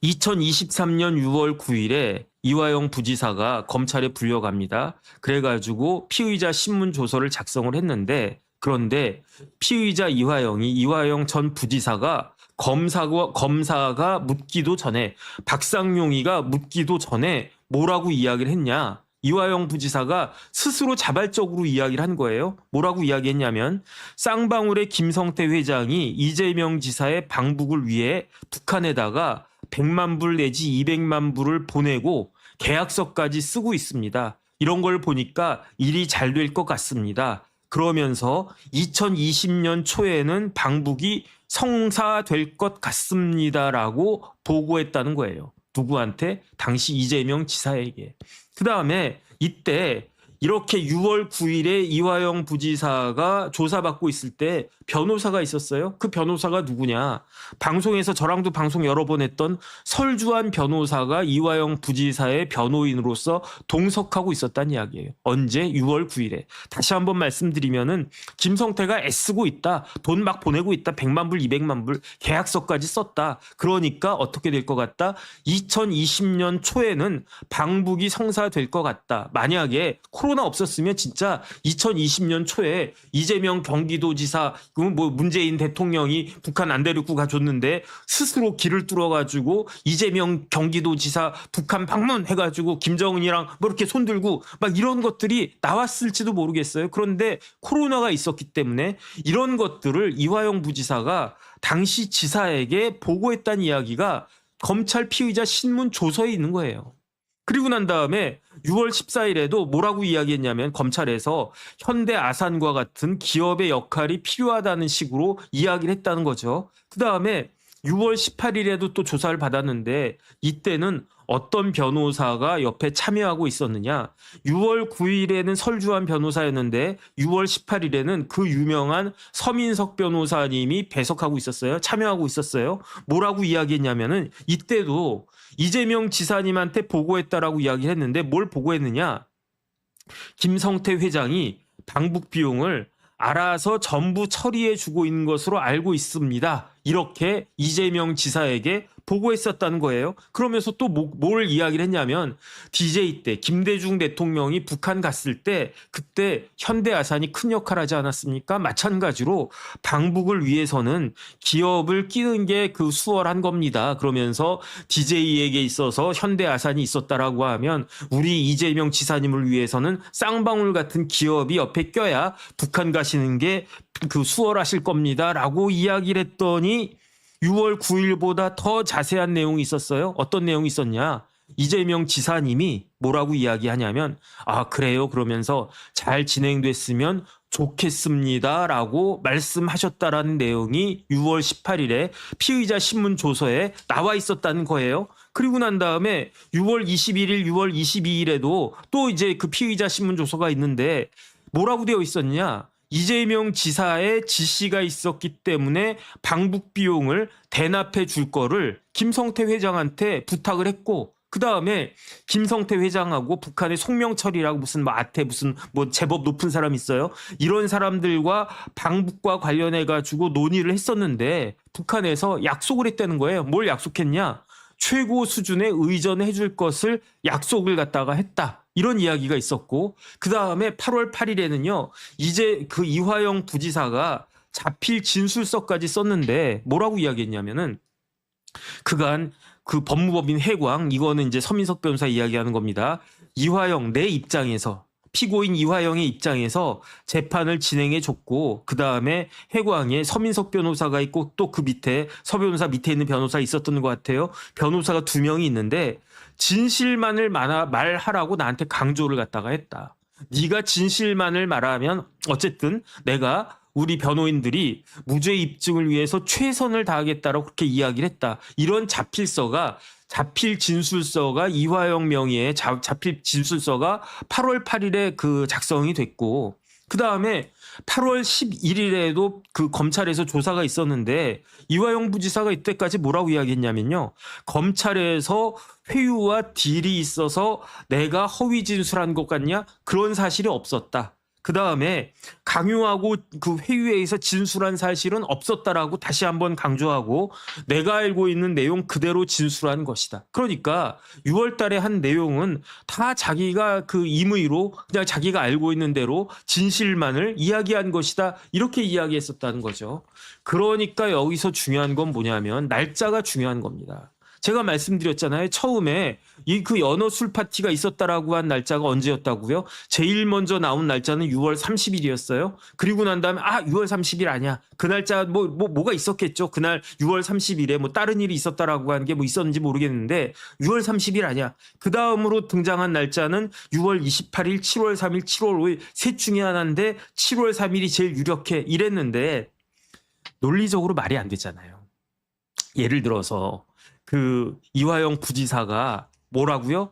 2023년 6월 9일에 이화영 부지사가 검찰에 불려갑니다. 그래가지고 피의자 신문 조서를 작성을 했는데 그런데 피의자 이화영 전 부지사가 검사가 묻기도 전에 박상용이가 묻기도 전에 뭐라고 이야기를 했냐? 이화영 부지사가 스스로 자발적으로 이야기를 한 거예요. 뭐라고 이야기했냐면 쌍방울의 김성태 회장이 이재명 지사의 방북을 위해 북한에다가 100만 불 내지 200만 불을 보내고 계약서까지 쓰고 있습니다. 이런 걸 보니까 일이 잘 될 것 같습니다. 그러면서 2020년 초에는 방북이 성사될 것 같습니다라고 보고했다는 거예요. 누구한테? 당시 이재명 지사에게. 그 다음에 이때 이렇게 6월 9일에 이화영 부지사가 조사받고 있을 때 변호사가 있었어요. 그 변호사가 누구냐? 방송에서 저랑도 방송 여러 번 했던 설주환 변호사가 이화영 부지사의 변호인으로서 동석하고 있었다는 이야기예요. 언제? 6월 9일에. 다시 한번 말씀드리면은 김성태가 애쓰고 있다. 돈 막 보내고 있다. 100만 불, 200만 불 계약서까지 썼다. 그러니까 어떻게 될 것 같다? 2020년 초에는 방북이 성사될 것 같다. 만약에 코로나 없었으면 진짜 2020년 초에 이재명 경기도지사 뭐 문재인 대통령이 북한 안 데리고 가줬는데 스스로 길을 뚫어가지고 이재명 경기도지사 북한 방문해가지고 김정은이랑 뭐 이렇게 손들고 막 이런 것들이 나왔을지도 모르겠어요. 그런데 코로나가 있었기 때문에 이런 것들을 이화영 부지사가 당시 지사에게 보고했다는 이야기가 검찰 피의자 신문 조서에 있는 거예요. 그리고 난 다음에 6월 14일에도 뭐라고 이야기했냐면 검찰에서 현대 아산과 같은 기업의 역할이 필요하다는 식으로 이야기를 했다는 거죠. 그 다음에 6월 18일에도 또 조사를 받았는데 이때는 어떤 변호사가 옆에 참여하고 있었느냐. 6월 9일에는 설주환 변호사였는데 6월 18일에는 그 유명한 서민석 변호사님이 배석하고 있었어요. 참여하고 있었어요. 뭐라고 이야기했냐면은 이때도 이재명 지사님한테 보고했다라고 이야기를 했는데 뭘 보고했느냐. 김성태 회장이 방북 비용을 알아서 전부 처리해 주고 있는 것으로 알고 있습니다. 이렇게 이재명 지사에게 보고했었다는 거예요. 그러면서 또 뭘 이야기를 했냐면 DJ 때 김대중 대통령이 북한 갔을 때 그때 현대아산이 큰 역할을 하지 않았습니까? 마찬가지로 방북을 위해서는 기업을 끼는 게 그 수월한 겁니다. 그러면서 DJ에게 있어서 현대아산이 있었다라고 하면 우리 이재명 지사님을 위해서는 쌍방울 같은 기업이 옆에 껴야 북한 가시는 게 그 수월하실 겁니다라고 이야기를 했더니 6월 9일보다 더 자세한 내용이 있었어요. 어떤 내용이 있었냐? 이재명 지사님이 뭐라고 이야기하냐면 그래요. 그러면서 잘 진행됐으면 좋겠습니다라고 말씀하셨다라는 내용이 6월 18일에 피의자 신문 조서에 나와 있었다는 거예요. 그리고 난 다음에 6월 21일, 6월 22일에도 또 이제 그 피의자 신문 조서가 있는데 뭐라고 되어 있었냐? 이재명 지사의 지시가 있었기 때문에 방북 비용을 대납해 줄 거를 김성태 회장한테 부탁을 했고 그 다음에 김성태 회장하고 북한의 송명철이라고 무슨 제법 높은 사람 있어요. 이런 사람들과 방북과 관련해 가지고 논의를 했었는데 북한에서 약속을 했다는 거예요. 뭘 약속했냐? 최고 수준의 의전해 줄 것을 약속을 갖다가 했다. 이런 이야기가 있었고 그 다음에 8월 8일에는요. 이제 그 이화영 부지사가 자필 진술서까지 썼는데 뭐라고 이야기했냐면은 그간 그 법무법인 해광 이거는 이제 서민석 변호사 이야기하는 겁니다. 이화영 내 입장에서 피고인 이화영의 입장에서 재판을 진행해 줬고 그 다음에 해광에 서민석 변호사가 있고 또 그 밑에 서 변호사 밑에 있는 변호사 있었던 것 같아요. 변호사가 2명이 있는데 진실만을 말하라고 나한테 강조를 갖다가 했다. 네가 진실만을 말하면 어쨌든 내가 우리 변호인들이 무죄 입증을 위해서 최선을 다하겠다라고 그렇게 이야기를 했다. 이런 자필 진술서가 이화영 명의의 자필 진술서가 8월 8일에 그 작성이 됐고 그 다음에 8월 11일에도 그 검찰에서 조사가 있었는데 이화영 부지사가 이때까지 뭐라고 이야기했냐면요. 검찰에서 회유와 딜이 있어서 내가 허위 진술한 것 같냐? 그런 사실이 없었다. 그 다음에 강요하고 그 회유에서 진술한 사실은 없었다라고 다시 한번 강조하고 내가 알고 있는 내용 그대로 진술한 것이다. 그러니까 6월 달에 한 내용은 다 자기가 그 임의로 그냥 자기가 알고 있는 대로 진실만을 이야기한 것이다. 이렇게 이야기했었다는 거죠. 그러니까 여기서 중요한 건 뭐냐면 날짜가 중요한 겁니다. 제가 말씀드렸잖아요. 처음에 이 그 연어 술 파티가 있었다라고 한 날짜가 언제였다고요? 제일 먼저 나온 날짜는 6월 30일이었어요. 그리고 난 다음에 6월 30일 아니야. 그 날짜 뭐가 있었겠죠. 그날 6월 30일에 뭐 다른 일이 있었다라고 한 게 뭐 있었는지 모르겠는데 6월 30일 아니야. 그 다음으로 등장한 날짜는 6월 28일, 7월 3일, 7월 5일 셋 중에 하나인데 7월 3일이 제일 유력해 이랬는데 논리적으로 말이 안 되잖아요. 예를 들어서 그 이화영 부지사가 뭐라고요?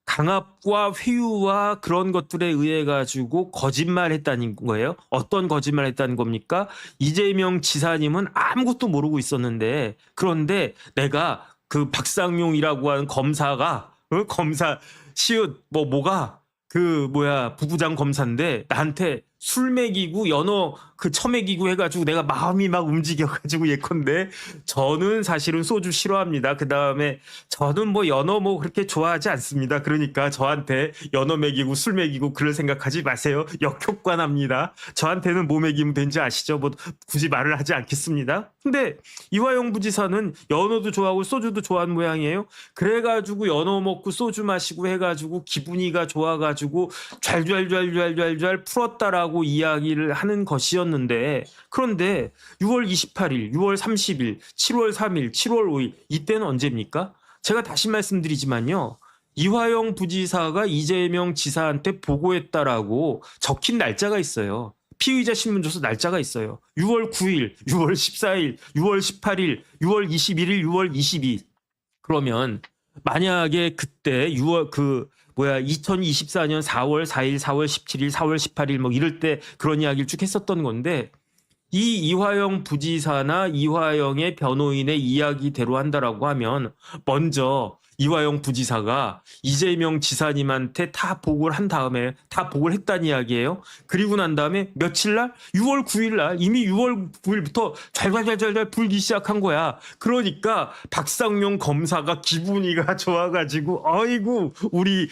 강압과 회유와 그런 것들에 의해 가지고 거짓말했다는 거예요. 어떤 거짓말했다는 겁니까? 이재명 지사님은 아무것도 모르고 있었는데 그런데 내가 그 박상용이라고 하는 검사가 검사 시읒 뭐가 그 부부장 검사인데 나한테 술 먹이고 연어 그 처먹이고 해가지고 내가 마음이 막 움직여가지고 예컨대 저는 사실은 소주 싫어합니다. 그 다음에 저는 뭐 연어 뭐 그렇게 좋아하지 않습니다. 그러니까 저한테 연어 먹이고 술 먹이고 그럴 생각하지 마세요. 역효과 납니다. 저한테는 뭐 먹이면 된지 아시죠? 뭐 굳이 말을 하지 않겠습니다. 근데 이화영 부지사는 연어도 좋아하고 소주도 좋아하는 모양이에요. 그래가지고 연어 먹고 소주 마시고 해가지고 기분이가 좋아가지고 좔좔좔좔 풀었다라고 이야기를 하는 것이었는데 그런데 6월 28일, 6월 30일, 7월 3일, 7월 5일 이때는 언제입니까? 제가 다시 말씀드리지만요. 이화영 부지사가 이재명 지사한테 보고했다라고 적힌 날짜가 있어요. 피의자 신문조서 날짜가 있어요. 6월 9일, 6월 14일, 6월 18일, 6월 21일, 6월 22일. 그러면 만약에 그때 2024년 4월 4일, 4월 17일, 4월 18일 뭐 이럴 때 그런 이야기를 쭉 했었던 건데 이 이화영 부지사나 이화영의 변호인의 이야기대로 한다라고 하면 먼저 이화영 부지사가 이재명 지사님한테 다 보고를 한 다음에 다 보고를 했다는 이야기예요. 그리고 난 다음에 며칠 날? 6월 9일 날 이미 6월 9일부터 잘잘잘잘 불기 시작한 거야. 그러니까 박상용 검사가 기분이가 좋아가지고 아이고 우리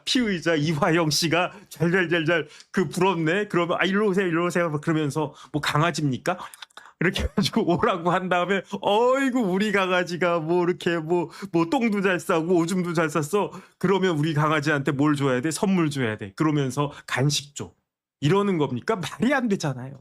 피의자 이화영 씨가 잘잘잘잘 부럽네. 그러면 일로 오세요 일로 오세요 그러면서 뭐 강아지입니까? 이렇게 해가지고 오라고 한 다음에 어이구 우리 강아지가 뭐 이렇게 뭐 똥도 잘 싸고 오줌도 잘 쌌어. 그러면 우리 강아지한테 뭘 줘야 돼? 선물 줘야 돼. 그러면서 간식 줘. 이러는 겁니까? 말이 안 되잖아요.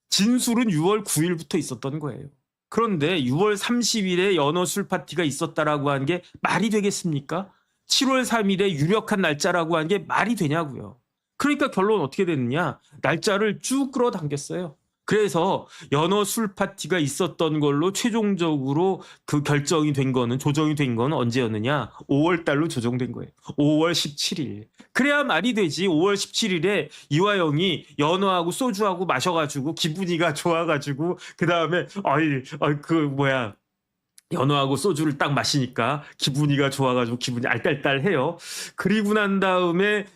진술은 6월 9일부터 있었던 거예요. 그런데 6월 30일에 연어 술 파티가 있었다라고 한 게 말이 되겠습니까? 7월 3일에 유력한 날짜라고 한 게 말이 되냐고요. 그러니까 결론 어떻게 됐느냐? 날짜를 쭉 끌어당겼어요. 그래서 연어 술 파티가 있었던 걸로 최종적으로 그 결정이 된 거는 조정이 된 거는 언제였느냐? 5월 달로 조정된 거예요. 5월 17일. 그래야 말이 되지. 5월 17일에 이화영이 연어하고 소주하고 마셔가지고 기분이가 좋아가지고 그 다음에 연어하고 소주를 딱 마시니까 기분이가 좋아가지고 기분이 알딸딸해요. 그리고 난 다음에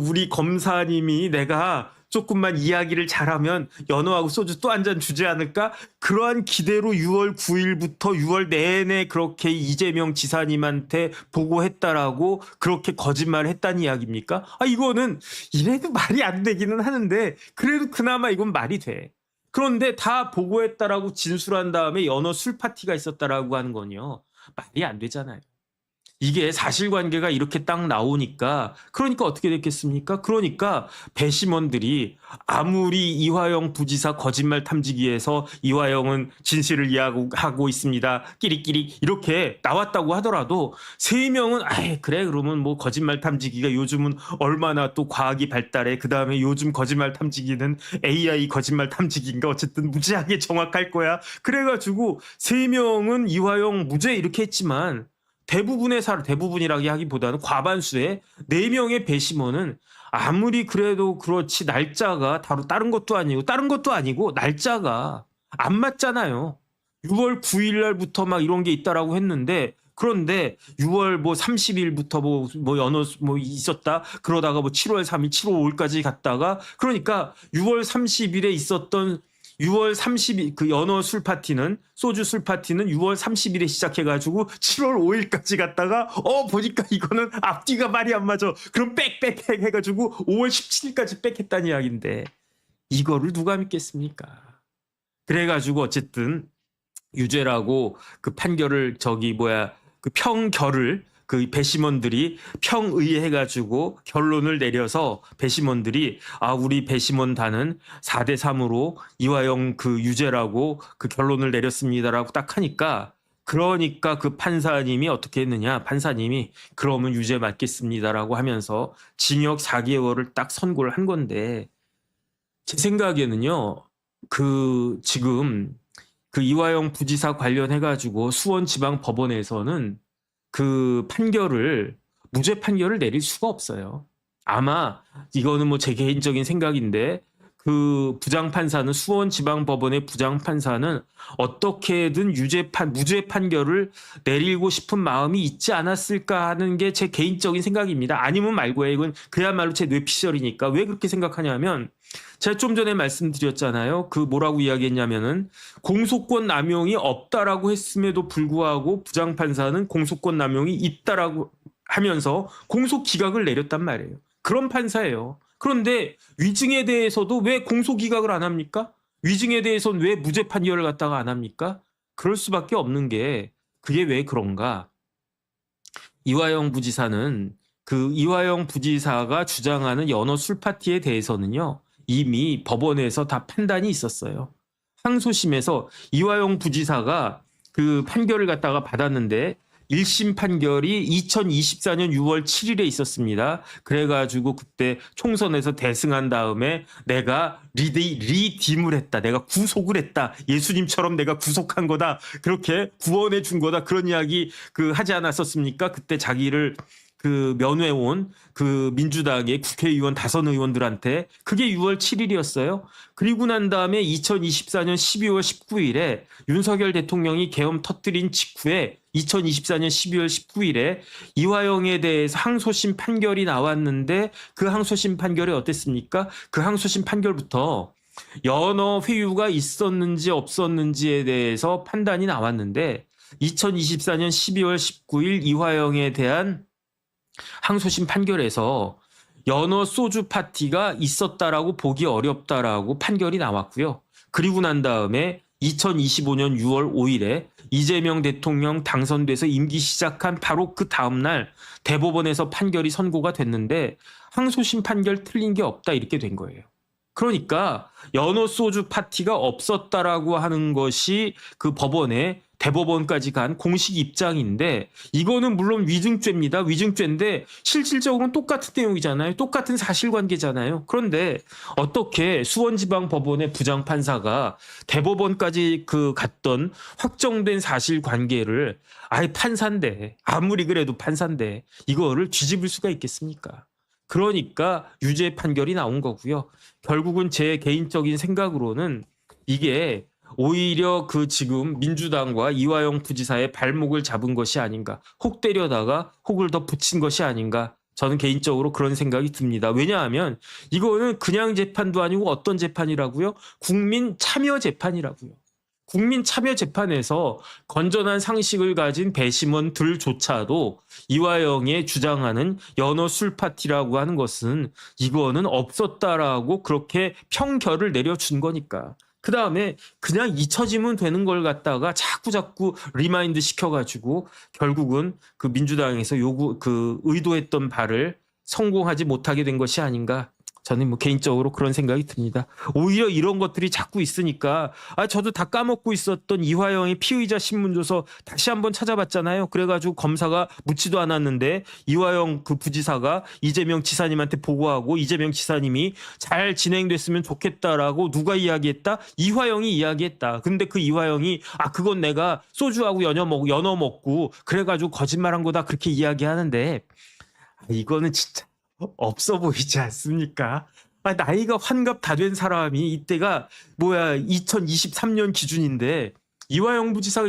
우리 검사님이 내가 조금만 이야기를 잘하면 연어하고 소주 또 한 잔 주지 않을까? 그러한 기대로 6월 9일부터 6월 내내 그렇게 이재명 지사님한테 보고했다라고 그렇게 거짓말을 했다는 이야기입니까? 이거는 이래도 말이 안 되기는 하는데 그래도 그나마 이건 말이 돼. 그런데 다 보고했다라고 진술한 다음에 연어 술 파티가 있었다라고 하는 건요. 말이 안 되잖아요. 이게 사실관계가 이렇게 딱 나오니까 그러니까 어떻게 됐겠습니까? 그러니까 배심원들이 아무리 이화영 부지사 거짓말 탐지기에서 이화영은 진실을 이야기하고 있습니다. 끼리끼리 이렇게 나왔다고 하더라도 3명은 그래 그러면 뭐 거짓말 탐지기가 요즘은 얼마나 또 과학이 발달해. 그다음에 요즘 거짓말 탐지기는 AI 거짓말 탐지기인가 어쨌든 무지하게 정확할 거야. 그래가지고 3명은 이화영 무죄 이렇게 했지만 대부분이라기 하기보다는 과반수의 4명의 배심원은 아무리 그래도 그렇지 날짜가 다른 것도 아니고 날짜가 안 맞잖아요. 6월 9일 날부터 막 이런 게 있다라고 했는데, 그런데 6월 뭐 30일부터 뭐 연어 뭐 있었다. 그러다가 뭐 7월 3일, 7월 5일까지 갔다가, 그러니까 6월 30일에 있었던 6월 30일 그 연어 술 파티는, 소주 술 파티는 6월 30일에 시작해가지고 7월 5일까지 갔다가 보니까 이거는 앞뒤가 말이 안 맞아. 그럼 빽빽빽 해가지고 5월 17일까지 빽했다는 이야기인데 이거를 누가 믿겠습니까? 그래가지고 어쨌든 유죄라고 그 판결을 그 평결을 그 배심원들이 평의해가지고 결론을 내려서 배심원들이 우리 배심원단은 4대3으로 이화영 그 유죄라고 그 결론을 내렸습니다라고 딱 하니까, 그러니까 그 판사님이 어떻게 했느냐, 판사님이 그러면 유죄 맞겠습니다라고 하면서 징역 4개월을 딱 선고를 한 건데, 제 생각에는요, 지금 그 이화영 부지사 관련해가지고 수원지방법원에서는 그 무죄 판결을 내릴 수가 없어요. 아마 이거는 뭐 제 개인적인 생각인데, 그 부장판사는, 수원지방법원의 부장판사는 어떻게든 무죄 판결을 내리고 싶은 마음이 있지 않았을까 하는 게 제 개인적인 생각입니다. 아니면 말고요. 이건 그야말로 제 뇌피셜이니까. 왜 그렇게 생각하냐면, 제가 좀 전에 말씀드렸잖아요. 그 뭐라고 이야기했냐면은 공소권 남용이 없다라고 했음에도 불구하고 부장판사는 공소권 남용이 있다라고 하면서 공소 기각을 내렸단 말이에요. 그런 판사예요. 그런데 위증에 대해서도 왜 공소 기각을 안 합니까? 위증에 대해서는 왜 무죄 판결을 갖다가 안 합니까? 그럴 수밖에 없는 게, 그게 왜 그런가? 이화영 부지사가 주장하는 연어 술 파티에 대해서는요, 이미 법원에서 다 판단이 있었어요. 항소심에서 이화영 부지사가 그 판결을 갖다가 받았는데, 1심 판결이 2024년 6월 7일에 있었습니다. 그래가지고 그때 총선에서 대승한 다음에 내가 리딤을 했다. 내가 구속을 했다. 예수님처럼 내가 구속한 거다. 그렇게 구원해 준 거다. 그런 이야기 하지 않았었습니까? 그때 자기를 면회온 민주당의 국회의원 5의원들한테. 그게 6월 7일이었어요. 그리고 난 다음에 2024년 12월 19일에 윤석열 대통령이 계엄 터뜨린 직후에 2024년 12월 19일에 이화영에 대해서 항소심 판결이 나왔는데, 그 항소심 판결이 어땠습니까? 그 항소심 판결부터 연어 회유가 있었는지 없었는지에 대해서 판단이 나왔는데, 2024년 12월 19일 이화영에 대한 항소심 판결에서 연어 소주 파티가 있었다라고 보기 어렵다라고 판결이 나왔고요. 그리고 난 다음에 2025년 6월 5일에 이재명 대통령 당선돼서 임기 시작한 바로 그 다음날 대법원에서 판결이 선고가 됐는데, 항소심 판결 틀린 게 없다 이렇게 된 거예요. 그러니까 연어 소주 파티가 없었다라고 하는 것이 그 대법원까지 간 공식 입장인데, 이거는 물론 위증죄입니다. 위증죄인데 실질적으로는 똑같은 내용이잖아요. 똑같은 사실관계잖아요. 그런데 어떻게 수원지방법원의 부장판사가 대법원까지 갔던 확정된 사실관계를, 판사인데, 아무리 그래도 판사인데 이거를 뒤집을 수가 있겠습니까? 그러니까 유죄 판결이 나온 거고요. 결국은 제 개인적인 생각으로는 이게 오히려 지금 민주당과 이화영 부지사의 발목을 잡은 것이 아닌가, 혹 때려다가 혹을 더 붙인 것이 아닌가, 저는 개인적으로 그런 생각이 듭니다. 왜냐하면 이거는 그냥 재판도 아니고 어떤 재판이라고요? 국민 참여 재판이라고요. 국민 참여 재판에서 건전한 상식을 가진 배심원들조차도 이화영의 주장하는 연어 술 파티라고 하는 것은 이거는 없었다라고 그렇게 평결을 내려준 거니까. 그 다음에 그냥 잊혀지면 되는 걸 갖다가 자꾸 리마인드 시켜가지고 결국은 민주당에서 의도했던 바를 성공하지 못하게 된 것이 아닌가. 저는 뭐 개인적으로 그런 생각이 듭니다. 오히려 이런 것들이 자꾸 있으니까 저도 다 까먹고 있었던 이화영의 피의자 신문조서 다시 한번 찾아봤잖아요. 그래가지고 검사가 묻지도 않았는데 이화영 그 부지사가 이재명 지사님한테 보고하고 이재명 지사님이 잘 진행됐으면 좋겠다라고 누가 이야기했다? 이화영이 이야기했다. 근데 그 이화영이 그건 내가 소주하고 연어 먹고 그래가지고 거짓말한 거다 그렇게 이야기하는데 이거는 진짜 없어 보이지 않습니까? 나이가 환갑 다 된 사람이 이때가 2023년 기준인데 이화영 부지사가